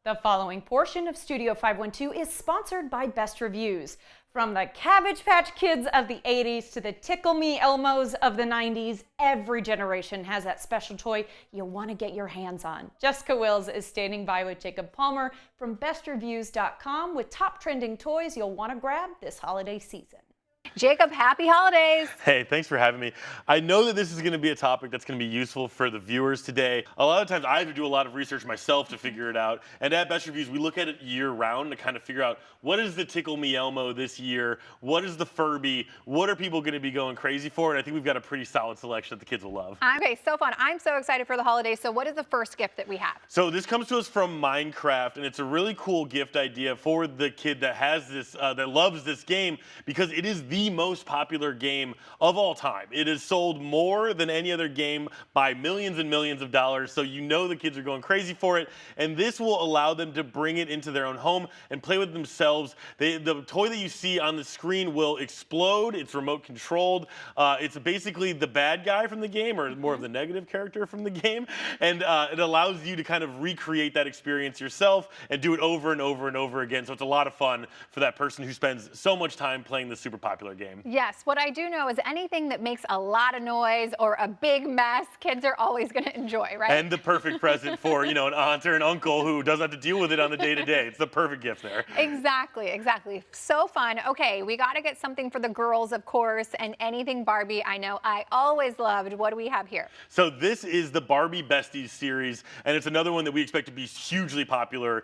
The following portion of Studio 512 is sponsored by Best Reviews. From the Cabbage Patch Kids of the 80s to the Tickle Me Elmos of the 90s, every generation has that special toy you'll want to get your hands on. Jessica Wills is standing by with Jacob Palmer from bestreviews.com with top trending toys you'll want to grab this holiday season. Jacob, happy holidays. Hey, thanks for having me. I know that this is going to be a topic that's going to be useful for the viewers today. A lot of times I have to do a lot of research myself to figure it out. And at Best Reviews, we look at it year round to kind of figure out what is the Tickle Me Elmo this year? What is the Furby? What are people going to be going crazy for? And I think we've got a pretty solid selection that the kids will love. Okay, so fun. I'm so excited for the holidays. So what is the first gift that we have? So this comes to us from Minecraft, and it's a really cool gift idea for the kid that has this, that loves this game, because it is the most popular game of all time. It has sold more than any other game by millions and millions of dollars, so you know the kids are going crazy for it, and this will allow them to bring it into their own home and play with themselves. The toy that you see on the screen will explode. It's remote controlled. It's basically the bad guy from the game, or more of the negative character from the game, and it allows you to kind of recreate that experience yourself and do it over and over and over again, so it's a lot of fun for that person who spends so much time playing this super popular game. Yes, what I do know is anything that makes a lot of noise or a big mess, kids are always going to enjoy, right? And the perfect present for, an aunt or an uncle who doesn't have to deal with it on the day-to-day. It's the perfect gift there. Exactly, exactly. So fun. Okay, we got to get something for the girls, of course, and anything Barbie I know I always loved. What do we have here? So this is the Barbie Besties series, and it's another one that we expect to be hugely popular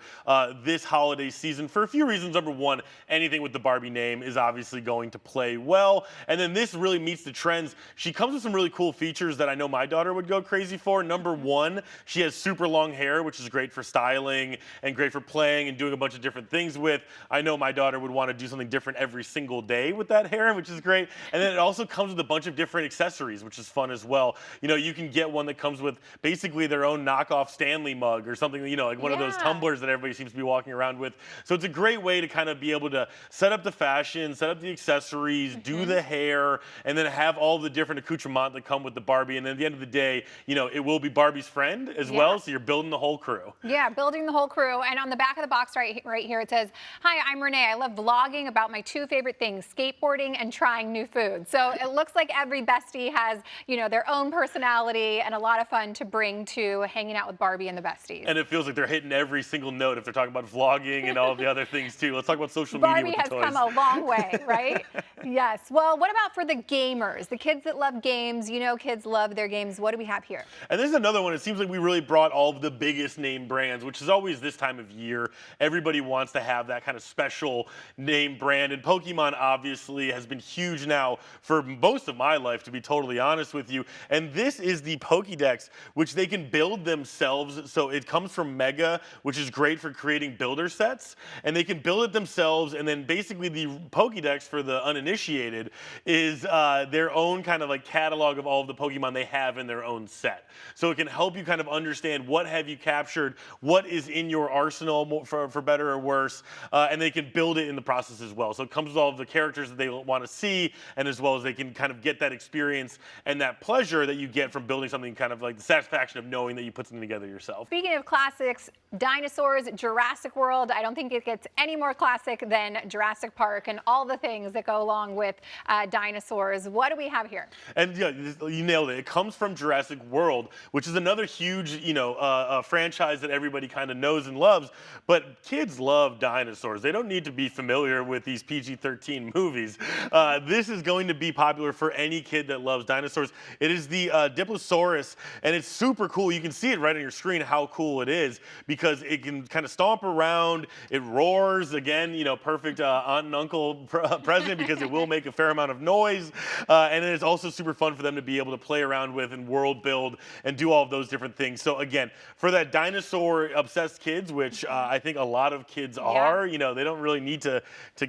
this holiday season for a few reasons. Number one, anything with the Barbie name is obviously going to play well. And then this really meets the trends. She comes with some really cool features that I know my daughter would go crazy for. Number one, she has super long hair, which is great for styling and great for playing and doing a bunch of different things with. I know my daughter would want to do something different every single day with that hair, which is great. And then it also comes with a bunch of different accessories, which is fun as well. You can get one that comes with basically their own knockoff Stanley mug or something, like one of those tumblers that everybody seems to be walking around with. So it's a great way to kind of be able to set up the fashion, set up the accessories, do the hair, and then have all the different accoutrements that come with the Barbie. And then at the end of the day, it will be Barbie's friend as well. So you're building the whole crew. Yeah, building the whole crew. And on the back of the box right here, it says, "Hi, I'm Renee. I love vlogging about my two favorite things, skateboarding and trying new food." So it looks like every bestie has, their own personality and a lot of fun to bring to hanging out with Barbie and the besties. And it feels like they're hitting every single note if they're talking about vlogging and all of the other things too. Let's talk about social media with the toys. Barbie has come a long way, right? Yes. Well, what about for the gamers, the kids that love games? Kids love their games. What do we have here? And there's another one. It seems like we really brought all of the biggest name brands, which is always this time of year. Everybody wants to have that kind of special name brand. And Pokemon obviously has been huge now for most of my life, to be totally honest with you. And this is the Pokédex, which they can build themselves. So it comes from Mega, which is great for creating builder sets. And they can build it themselves. And then basically the Pokédex for the uninitiated is their own kind of like catalog of all of the Pokemon they have in their own set. So it can help you kind of understand what have you captured, what is in your arsenal for better or worse, and they can build it in the process as well. So it comes with all of the characters that they want to see, and as well as they can kind of get that experience and that pleasure that you get from building something, kind of like the satisfaction of knowing that you put something together yourself. Speaking of classics, dinosaurs, Jurassic World, I don't think it gets any more classic than Jurassic Park and all the things that go along with dinosaurs. What do we have here? And you nailed it. It comes from Jurassic World, which is another huge, franchise that everybody kind of knows and loves. But kids love dinosaurs. They don't need to be familiar with these PG-13 movies. This is going to be popular for any kid that loves dinosaurs. It is the Diplosaurus, and it's super cool. You can see it right on your screen how cool it is, because it can kind of stomp around. It roars. Again, perfect aunt and uncle present, because it will make a fair amount of noise. And then it's also super fun for them to be able to play around with and world build and do all of those different things. So again, for that dinosaur obsessed kids, which I think a lot of kids are, they don't really need to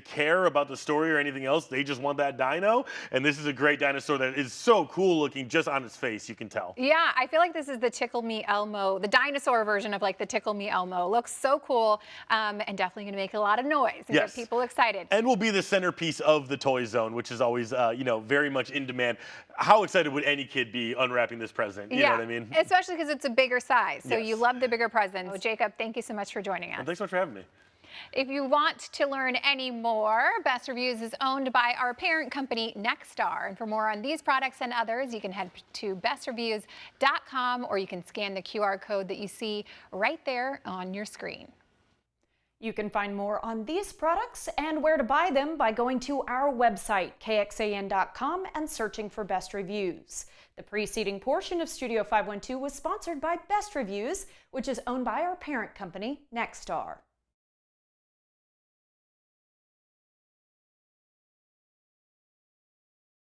care about the story or anything else. They just want that dino. And this is a great dinosaur that is so cool looking just on its face, you can tell. Yeah, I feel like this is the Tickle Me Elmo, the dinosaur version of like the Tickle Me Elmo. Looks so cool, and definitely going to make a lot of noise and get people excited. And will be the centerpiece of the toy zone, which is always, very much in demand. How excited would any kid be unwrapping this present? You know what I mean? Especially because it's a bigger size. So Yes. you love the bigger presents. So Jacob, thank you so much for joining us. And thanks so much for having me. If you want to learn any more, Best Reviews is owned by our parent company, Nexstar. And for more on these products and others, you can head to bestreviews.com, or you can scan the QR code that you see right there on your screen. You can find more on these products and where to buy them by going to our website, kxan.com, and searching for Best Reviews. The preceding portion of Studio 512 was sponsored by Best Reviews, which is owned by our parent company, Nexstar.